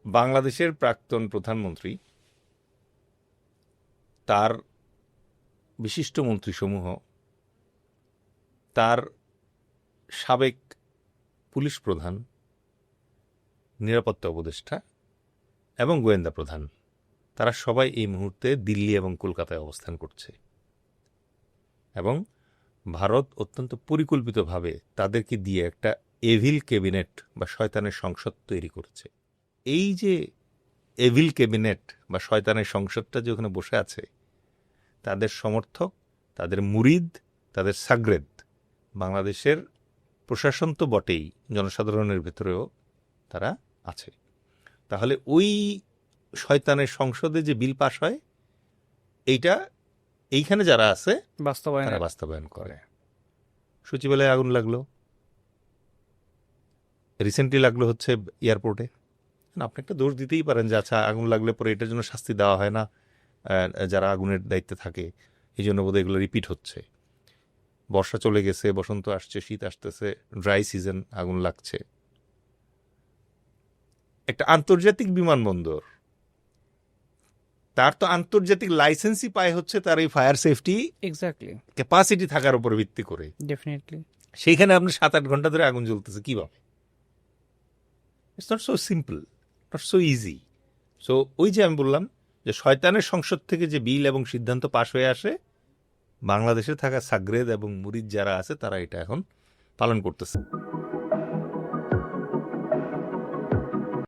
বাংলাদেশের প্রাক্তন প্রধানমন্ত্রী তার বিশিষ্ট মন্ত্রীসমূহ, তার সাবেক পুলিশ প্রধান, নিরাপত্তা উপদেষ্টা এবং গোয়েন্দা প্রধান, তারা সবাই এই মুহূর্তে দিল্লি এবং কলকাতায় অবস্থান করছে এবং ভারত অত্যন্ত পরিকল্পিতভাবে তাদেরকে দিয়ে একটা এভিল ক্যাবিনেট বা শয়তানের সংসদ তৈরি করেছে। এই যে এভিল ক্যাবিনেট বা শয়তানের সংসদটা যে ওখানে বসে আছে, তাদের সমর্থক, তাদের মুরিদ, তাদের সাগরেদ বাংলাদেশের প্রশাসন তো বটেই, জনসাধারণের ভেতরেও তারা আছে। তাহলে ওই শয়তানের সংসদে যে বিল পাস হয়, এইখানে যারা আছে তারা বাস্তবায়ন করে। সচিবালয়ে আগুন লাগলো, রিসেন্টলি লাগলো হচ্ছে এয়ারপোর্টে। আপনি একটা দোষ দিতেই পারেন যে আচ্ছা আগুন লাগলে পরে এটার জন্য শাস্তি দেওয়া হয় না যারা আগুনের দায়িত্বে থাকে, এই জন্য বোধহয় এগুলো রিপিট হচ্ছে। বর্ষা চলে গেছে, বসন্ত আসছে, শীত আসতেছে, ড্রাই সিজন, আগুন লাগছে। একটা আন্তর্জাতিক বিমানবন্দর, তার তো আন্তর্জাতিক লাইসেন্সই পায় হচ্ছে তার এই ফায়ার সেফটি ক্যাপাসিটি থাকার উপর ভিত্তি করে। ডেফিনেটলি সেইখানে আপনি 7-8 ঘন্টা ধরে আগুন জ্বলতেছে কিভাবে? It's not so simple, not so easy. So ওই যে আমি বললাম যে শয়তানের সংসদ থেকে যে বিল এবং সিদ্ধান্ত পাশ হয়ে আসে, বাংলাদেশে থাকা সাগরেদ এবং মুরিদ যারা আছে তারা এটা এখন পালন করতেছে।